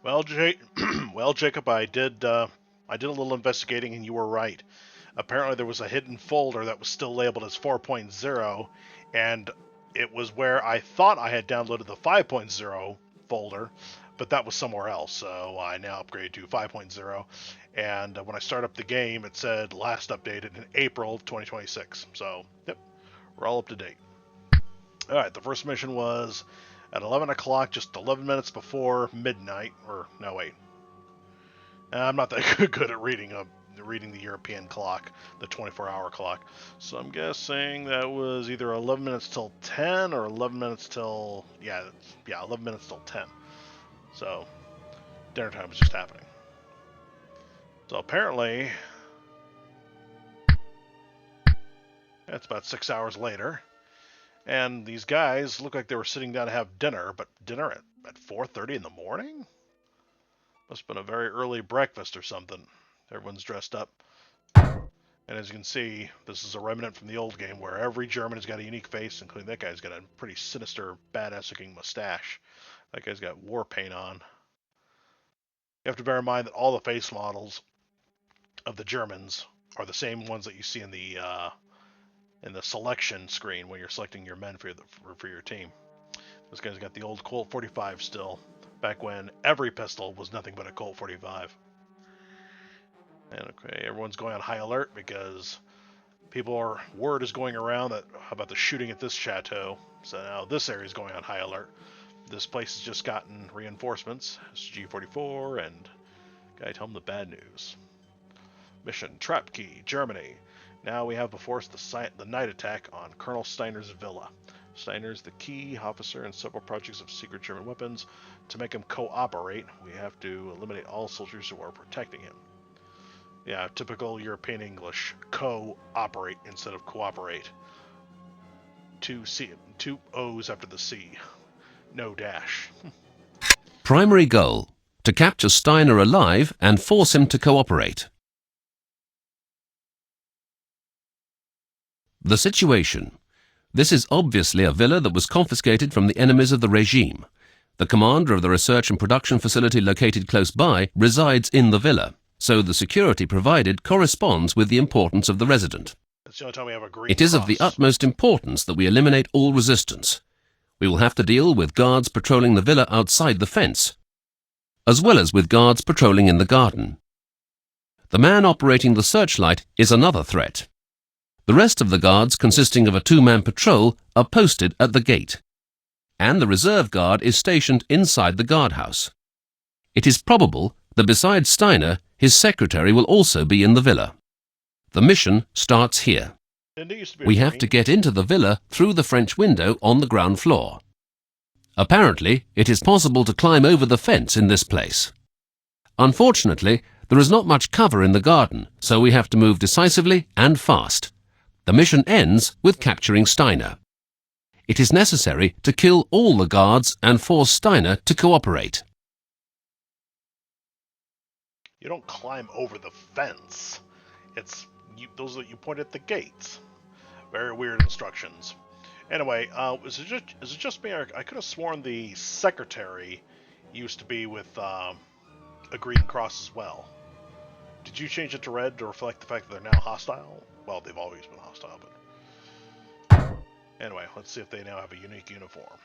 Well, well, Jacob, I did a little investigating, and you were right. Apparently, there was a hidden folder that was still labeled as 4.0, and it was where I thought I had downloaded the 5.0 folder, but that was somewhere else. So I now upgraded to 5.0, and when I start up the game, it said last updated in April of 2026. So, yep, we're all up to date. All right, the first mission was at 11 o'clock, just 11 minutes before midnight. Or no, wait, I'm not that good at reading the European clock, the 24-hour clock. So I'm guessing that was either 11 minutes till 10 or 11 minutes till 11 minutes till 10. So dinner time was just happening. So apparently, it's about 6 hours later, and these guys look like they were sitting down to have dinner, but dinner at 4:30 in the morning? Must have been a very early breakfast or something. Everyone's dressed up. And as you can see, this is a remnant from the old game where every German has got a unique face, including that guy's got a pretty sinister, badass-looking mustache. That guy's got war paint on. You have to bear in mind that all the face models of the Germans are the same ones that you see in the selection screen when you're selecting your men for your team. This guy's got the old Colt 45 still, back when every pistol was nothing but a Colt 45. And okay, everyone's going on high alert because word is going around that about the shooting at this chateau. So now this area is going on high alert. This place has just gotten reinforcements, SG-44, and gotta tell them the bad news. Mission Trap Key, Germany. Now we have before us the night attack on Colonel Steiner's villa. Steiner's the key officer in several projects of secret German weapons. To make him cooperate, we have to eliminate all soldiers who are protecting him. Yeah, typical European English. Co-operate instead of cooperate. Two O's after the C. No dash. Primary goal: to capture Steiner alive and force him to cooperate. The situation. This is obviously a villa that was confiscated from the enemies of the regime. The commander of the research and production facility located close by resides in the villa, so the security provided corresponds with the importance of the resident. That's the only time we have a green It is cross. of the utmost importance that we eliminate all resistance. We will have to deal with guards patrolling the villa outside the fence, as well as with guards patrolling in the garden. The man operating the searchlight is another threat. The rest of the guards, consisting of a two-man patrol, are posted at the gate, and the reserve guard is stationed inside the guardhouse. It is probable that besides Steiner, his secretary will also be in the villa. The mission starts here. We have to get into the villa through the French window on the ground floor. Apparently, it is possible to climb over the fence in this place. Unfortunately, there is not much cover in the garden, so we have to move decisively and fast. The mission ends with capturing Steiner. It is necessary to kill all the guards and force Steiner to cooperate. You don't climb over the fence. Those that you point at the gates. Very weird instructions. Anyway, is it just me? I could have sworn the secretary used to be with a green cross as well. Did you change it to red to reflect the fact that they're now hostile? Well, they've always been hostile, but anyway, let's see if they now have a unique uniform.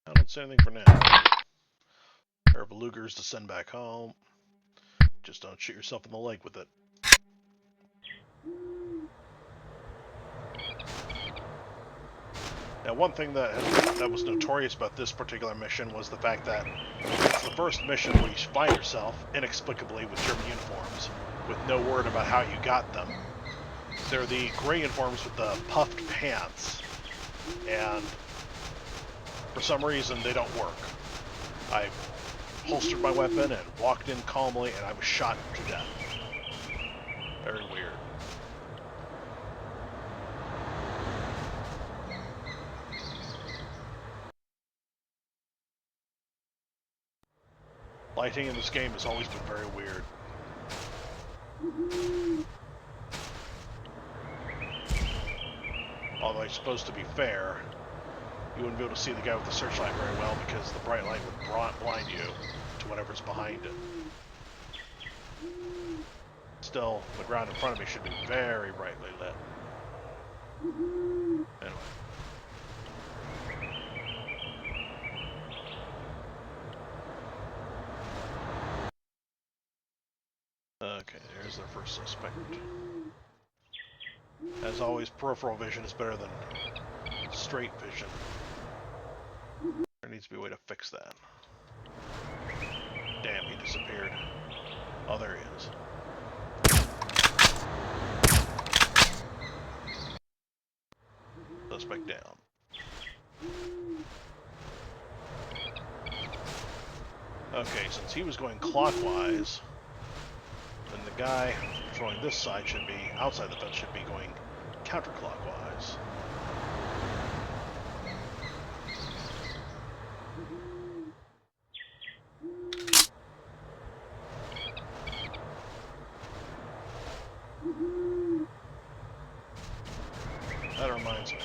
I don't say anything for now. Pair of Lugers to send back home. Just don't shoot yourself in the leg with it. Now, one thing that was notorious about this particular mission was the fact that it's the first mission where you find yourself inexplicably with German uniforms, with no word about how you got them. They're the gray uniforms with the puffed pants, and for some reason they don't work. I holstered my weapon and walked in calmly, and I was shot to death. Very weird. Lighting in this game has always been very weird. Although it's supposed to be fair, you wouldn't be able to see the guy with the searchlight very well because the bright light would blind you to whatever's behind it. Still, the ground in front of me should be very brightly lit. Anyway. Okay, there's their first suspect. As always, peripheral vision is better than straight vision. There needs to be a way to fix that. Damn, he disappeared. Oh, there he is. Suspect down. Okay, since he was going clockwise, then the guy patrolling this side should be, outside the fence, should be going counterclockwise. That reminds me.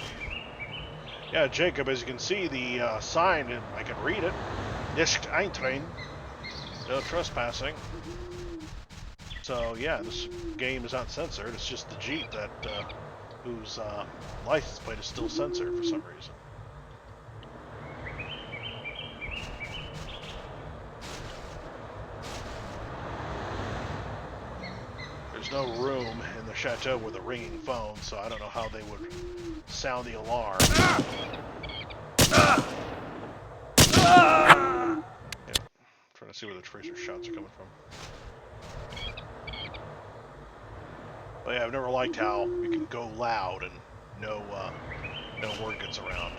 Yeah, Jacob, as you can see, the sign, I can read it. Nicht eintreten. No trespassing. So, yeah, this game is not censored. It's just the Jeep that, whose license plate is still censored for some reason. There's no room in the chateau with a ringing phone, so I don't know how they would sound the alarm. Yeah. Trying to see where the tracer shots are coming from. But yeah, I've never liked how you can go loud and no word gets around.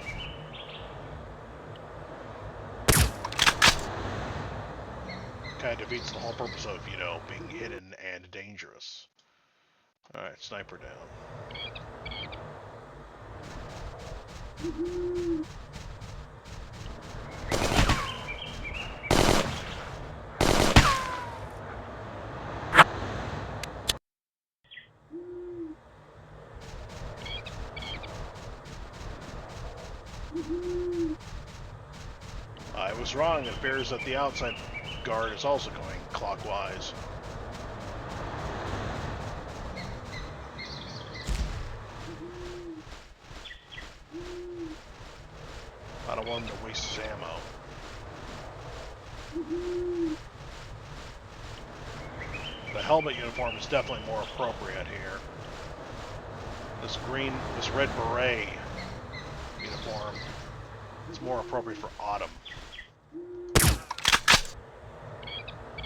Kind of defeats the whole purpose of, you know, being hidden and dangerous. Alright, sniper down. I was wrong. It appears that the outside guard is also going clockwise. I don't want him to waste his ammo. The helmet uniform is definitely more appropriate here. This red beret uniform is more appropriate for autumn.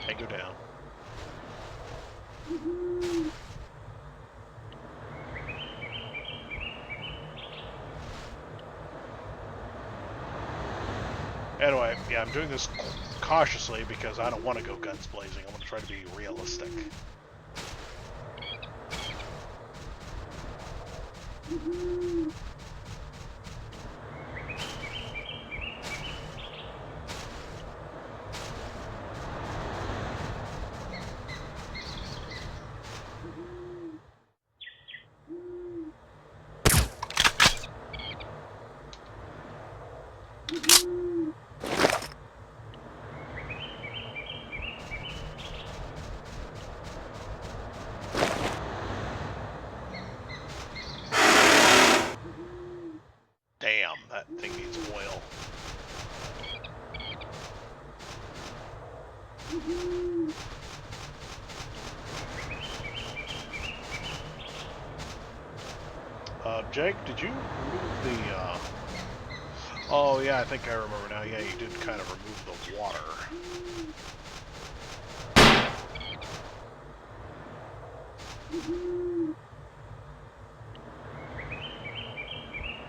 Tango down. Anyway, yeah, I'm doing this cautiously because I don't want to go guns blazing. I want to try to be realistic. Damn, that thing needs oil. Jake, did you remove the, Oh, yeah, I think I remember now. Yeah, you did kind of remove the water.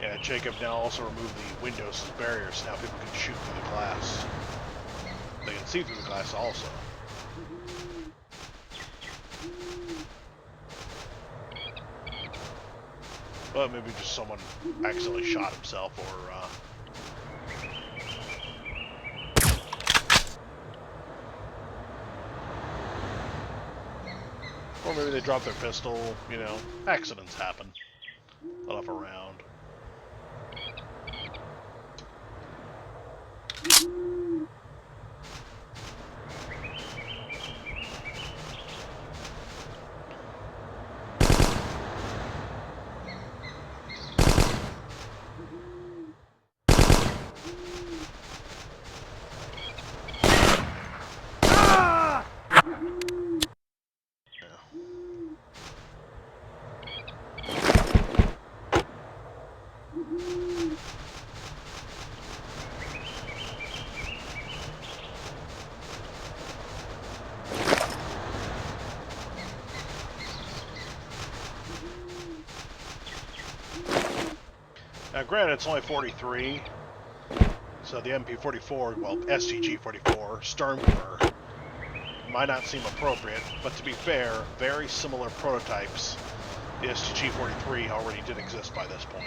Yeah, Jacob now also removed the windows as barriers, so now people can shoot through the glass. They can see through the glass also. But maybe just someone accidentally shot himself, or Or maybe they drop their pistol, you know. Accidents happen. Let off a round. Now, granted, it's only 43, so the MP44, well, STG-44, Stormtrooper, might not seem appropriate, but to be fair, very similar prototypes. The STG-43 already did exist by this point.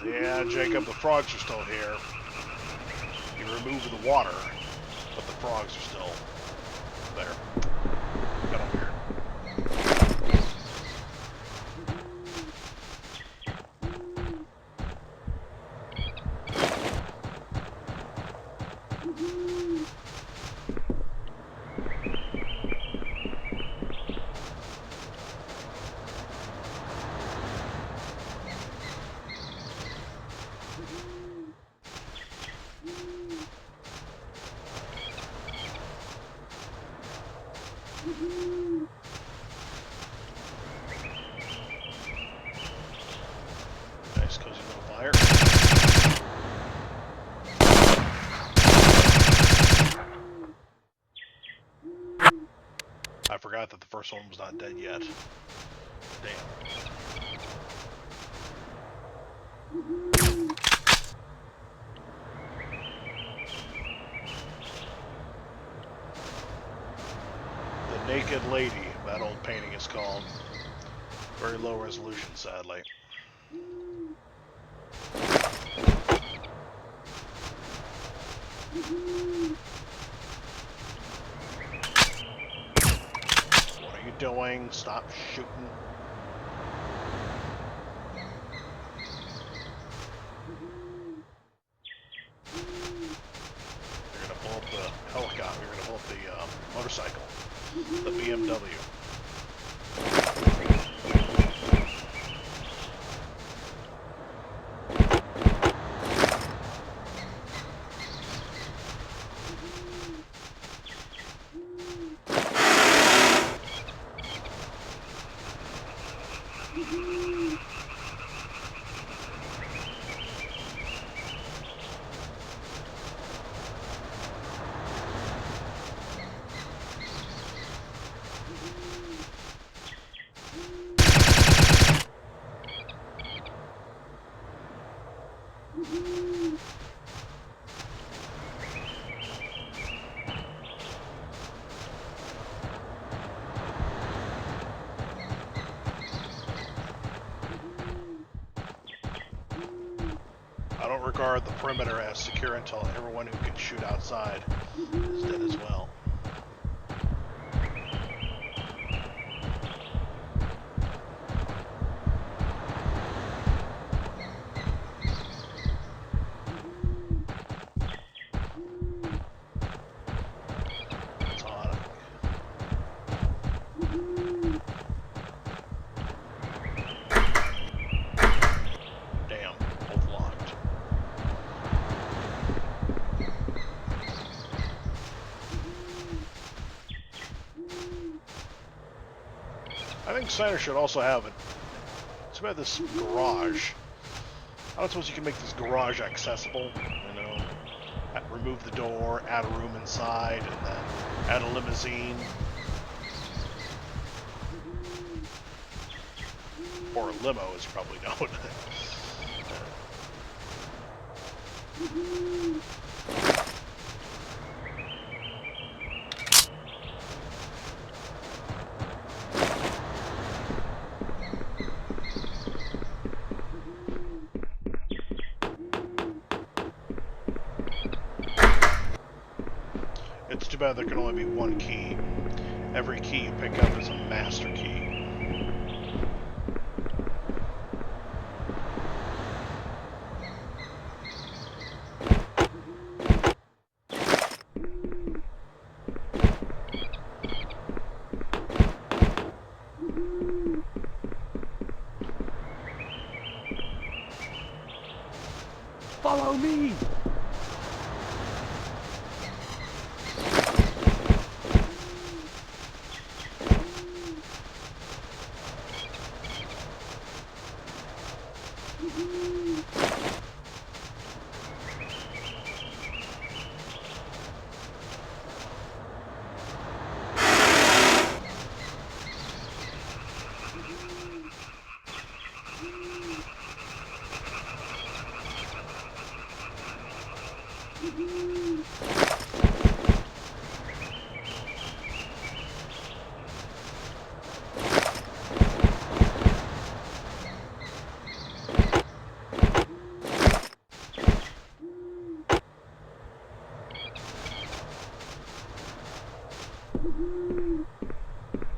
Yeah, Jacob, the frogs are still here. You remove the water, but the frogs are still there. Kind of weird. Nice cozy little fire. I forgot that the first one was not dead yet. Damn. The Naked Lady, that old painting is called. Very low resolution, sadly. What are you doing? Stop shooting. You're gonna blow up the helicopter. You're gonna blow up the motorcycle. The BMW. I don't regard the perimeter as secure until everyone who can shoot outside is dead as well. That's hot. Damn, both locked. I think Snyder should also have it. It's about this garage. I don't suppose you can make this garage accessible, you know, remove the door, add a room inside, and then add a limousine. Or a limo, as you probably know. bad there can only be one key. Every key you pick up is a master key. Follow me!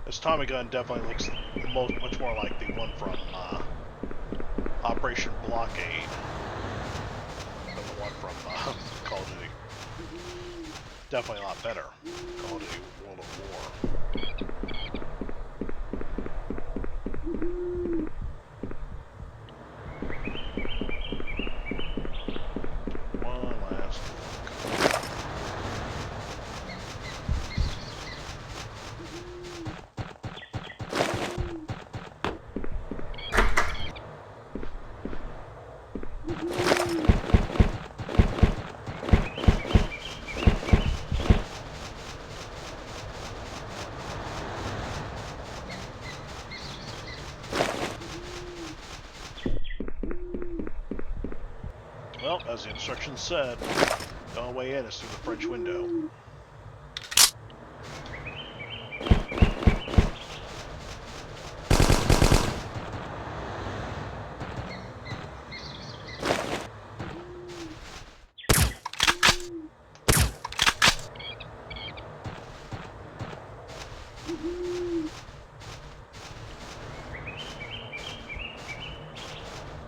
This Tommy gun definitely looks much more like the one from Operation Blockade than the one from Call of Duty. Definitely a lot better. Call of Duty World of War. One last look. Well, as the instructions said, the only way in is through the French window.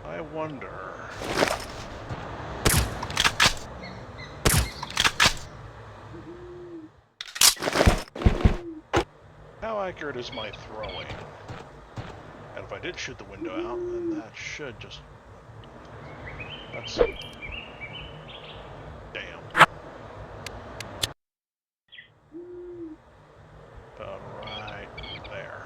I wonder... how accurate is my throwing? And if I did shoot the window out, then that should just... that's... damn. About right there.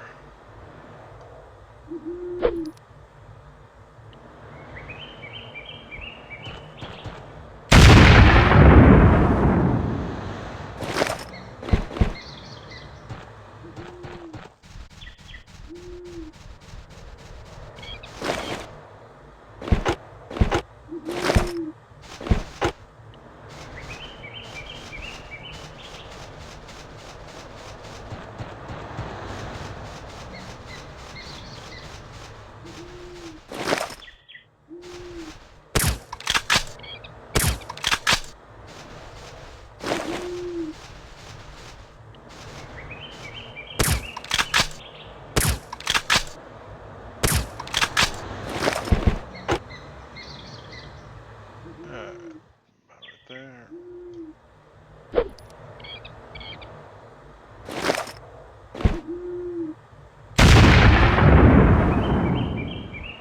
There.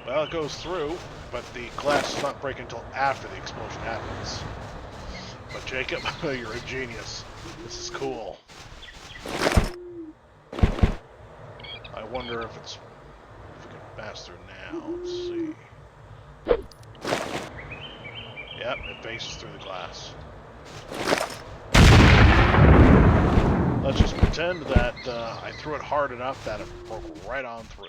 Well, it goes through, but the glass does not break until after the explosion happens. But Jacob, you're a genius. This is cool. I wonder if it's... if we can pass through now. Let's see. Yep, it bases through the glass. Let's just pretend that I threw it hard enough that it broke right on through.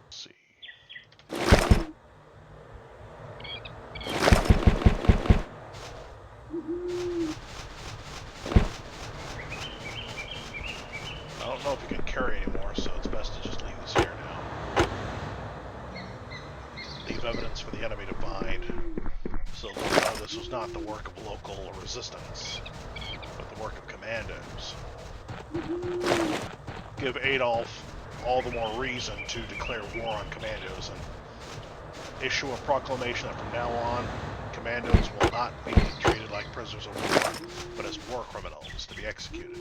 Let's see. not the work of local resistance, but the work of commandos. Give Adolf all the more reason to declare war on commandos and issue a proclamation that from now on, commandos will not be treated like prisoners of war, but as war criminals to be executed.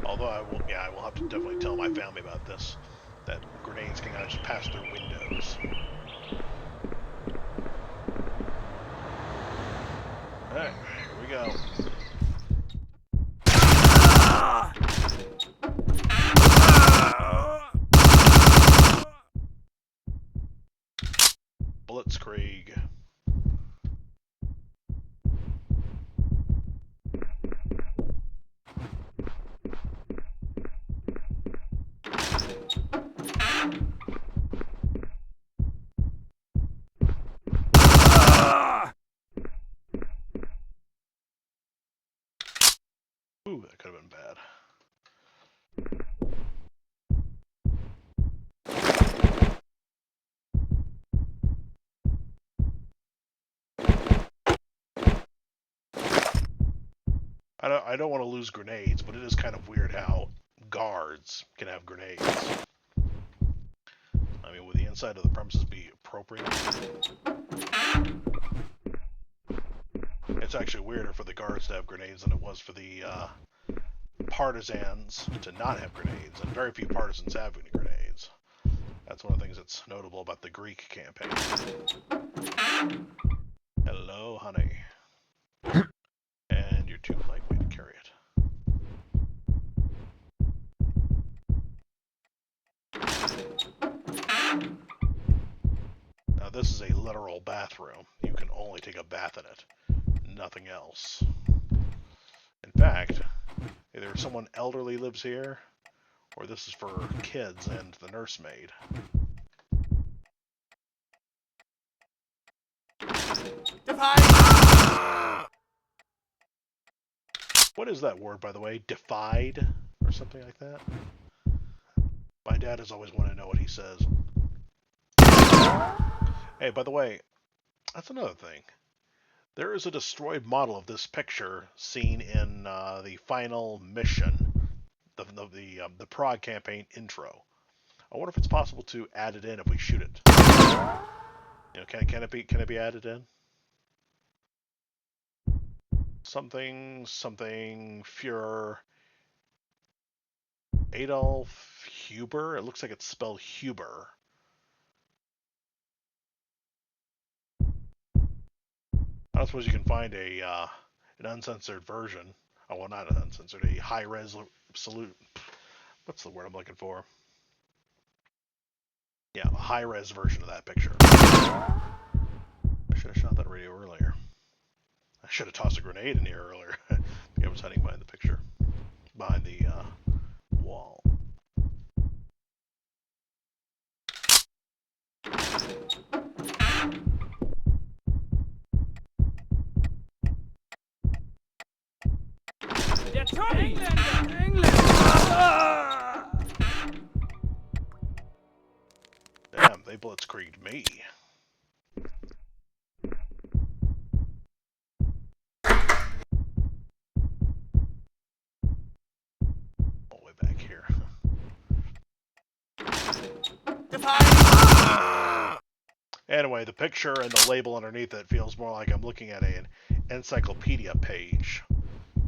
Although I will have to definitely tell my family about this, that grenades can kind of just pass through windows. Alright, here we go. Blitzkrieg. Ooh, that could have been bad. I don't want to lose grenades, but it is kind of weird how guards can have grenades. I mean, would the inside of the premises be appropriate? It's actually weirder for the guards to have grenades than it was for the partisans to not have grenades, and very few partisans have any grenades. That's one of the things that's notable about the Greek campaign. Hello, honey. And you're too lightweight to carry it. Now this is a literal bathroom. You can only take a bath in it. Nothing else. In fact, either someone elderly lives here, or this is for kids and the nursemaid. What is that word, by the way? Defied? Or something like that? My dad has always wanted to know what he says. Hey, by the way, that's another thing. There is a destroyed model of this picture seen in the final mission, the Prague campaign intro. I wonder if it's possible to add it in if we shoot it. You know, can it be added in? Something Führer Adolf Huber. It looks like it's spelled Huber. I don't suppose you can find an uncensored version. Oh, well, not an uncensored, a high-res salute. What's the word I'm looking for? Yeah, a high-res version of that picture. I should have shot that radio earlier. I should have tossed a grenade in here earlier. I think I was hiding behind the picture. Behind the wall. Damn, they blitzkrieged me. All the way back here. Anyway, the picture and the label underneath it feels more like I'm looking at an encyclopedia page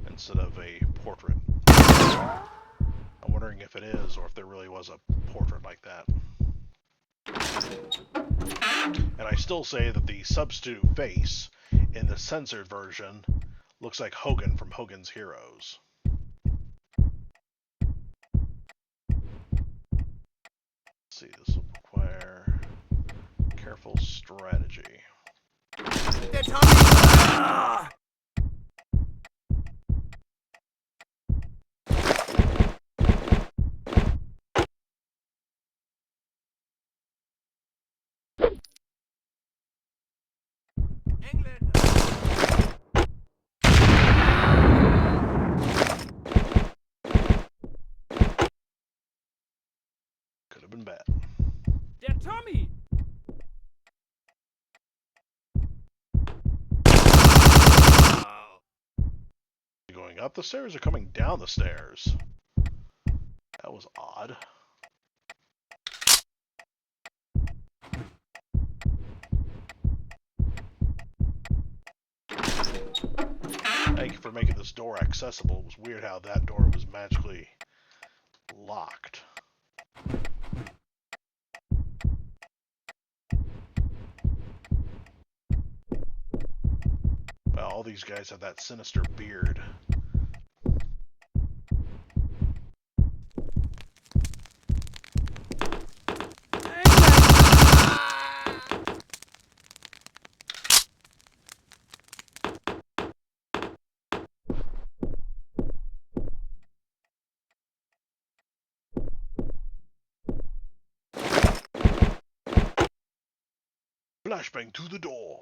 instead of a portrait. I'm wondering if it is, or if there really was a portrait like that. And I still say that the substitute face in the censored version looks like Hogan from Hogan's Heroes. Let's see, this will require careful strategy. Could have been bad. Der Tommy! Going up the stairs or coming down the stairs? That was odd. Thank you for making this door accessible. It was weird how that door was magically locked. Well, all these guys have that sinister beard. Flashbang to the door.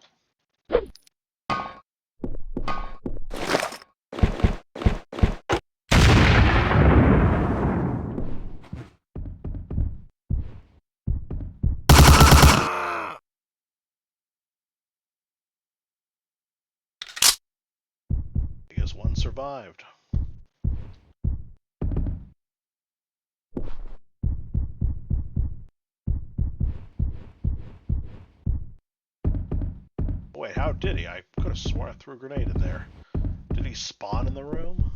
I guess one survived. Wait, how did he? I could have sworn I threw a grenade in there. Did he spawn in the room?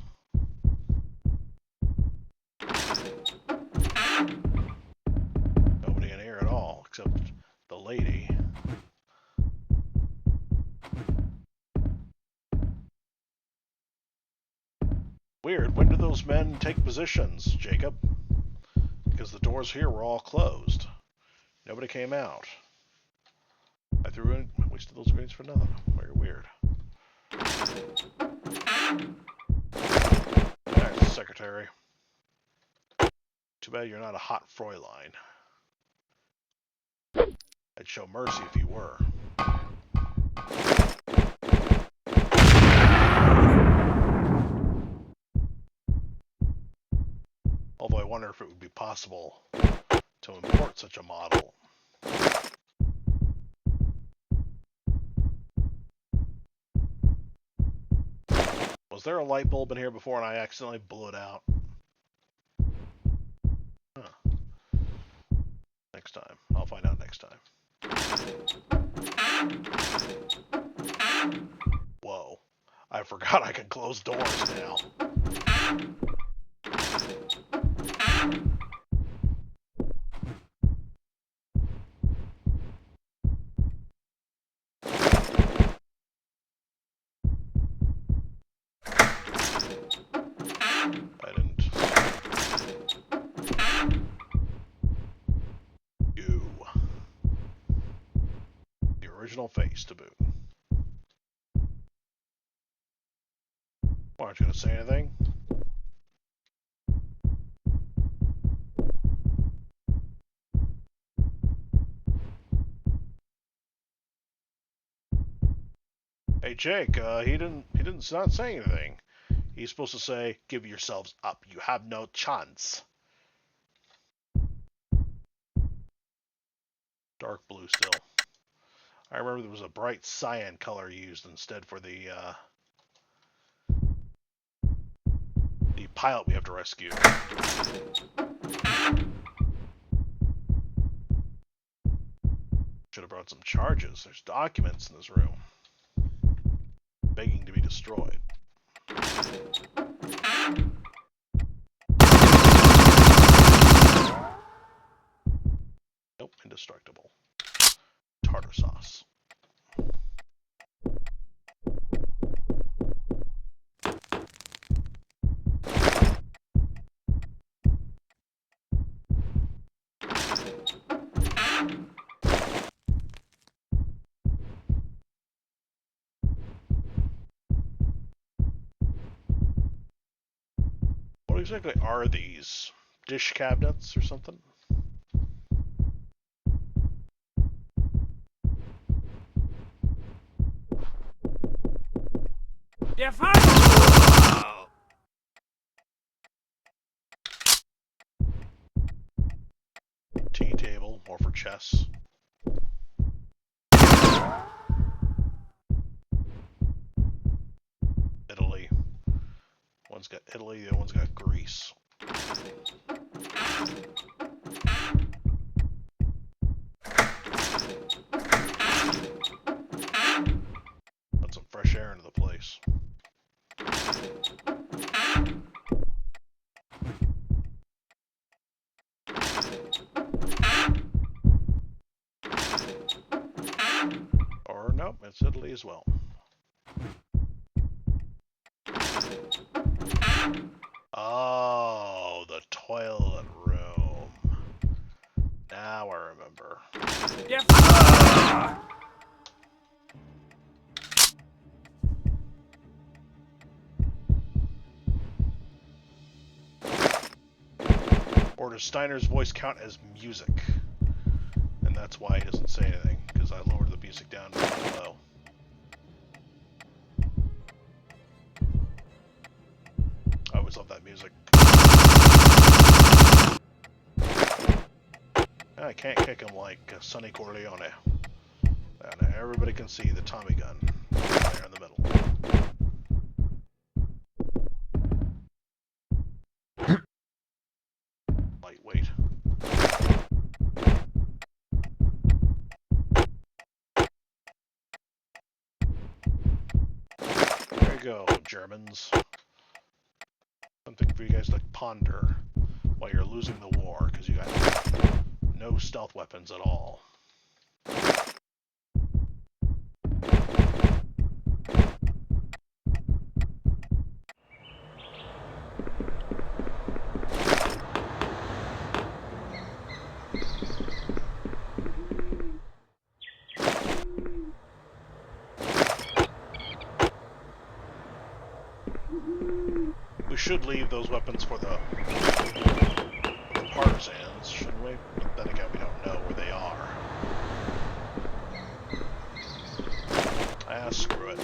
Nobody in here at all, except the lady. Weird, when did those men take positions, Jacob? Because the doors here were all closed. Nobody came out. I wasted those grenades for nothing. Very weird. Alright, secretary. Too bad you're not a hot Fräulein. I'd show mercy if you were. Although I wonder if it would be possible to import such a model. Was there a light bulb in here before and I accidentally blew it out? Huh. Next time. I'll find out next time. Whoa. I forgot I could close doors now. Original face to boot. Aren't you gonna say anything? Hey Jake, he didn't not say anything. He's supposed to say, "Give yourselves up. You have no chance." Dark blue still. I remember there was a bright cyan color used instead for the pilot we have to rescue. Should have brought some charges. There's documents in this room. Begging to be destroyed. Nope, indestructible. Tartar sauce. What exactly are these? Dish cabinets or something? Der Feind! Tea table, more for chess. Italy. One's got Italy, the other one's got Greece. Put some fresh air into the place. Or nope, it's Italy as well. Oh, the toilet room. Now I remember. Der Feind! Or does Steiner's voice count as music? And that's why he doesn't say anything, because I lowered the music down really low. I always love that music. I can't kick him like Sonny Corleone. And everybody can see the Tommy gun there in the middle. Lightweight. There you go, Germans. Something for you guys to ponder while you're losing the war, because you got no stealth weapons at all. We should leave those weapons for the partisans, shouldn't we? But then again, we don't know where they are. Ah, screw it.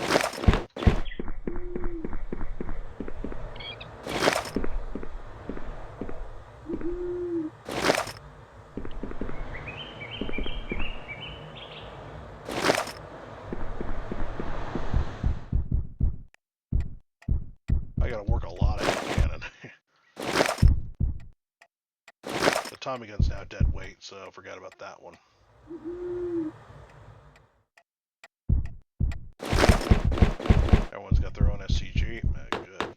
I gotta work a lot of hand cannon. The Tommy gun's now dead weight, so forget about that one. Everyone's got their own SCG. Good.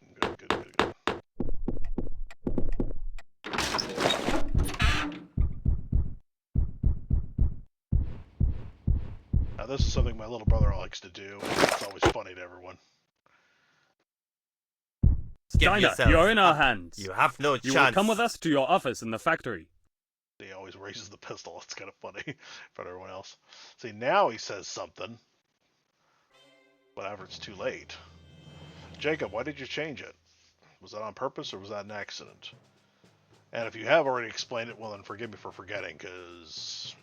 Now this is something my little brother likes to do, and it's always funny to everyone. Steiner, you're in our hands. You have no chance. You will come with us to your office in the factory. He always raises the pistol. It's kind of funny for everyone else. See, now he says something. Whatever, it's too late. Jacob, why did you change it? Was that on purpose or was that an accident? And if you have already explained it, well then forgive me for forgetting, because,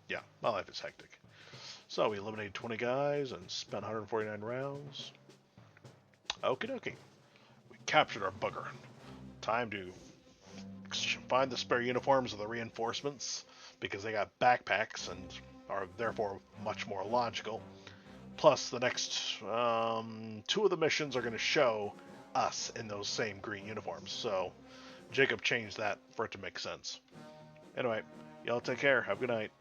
yeah, my life is hectic. So we eliminated 20 guys and spent 149 rounds. Okie dokie. We captured our bugger. Time to find the spare uniforms of the reinforcements, because they got backpacks and are therefore much more logical. Plus, the next 2 of the missions are going to show us in those same green uniforms. So, Jacob changed that for it to make sense. Anyway, y'all take care. Have a good night.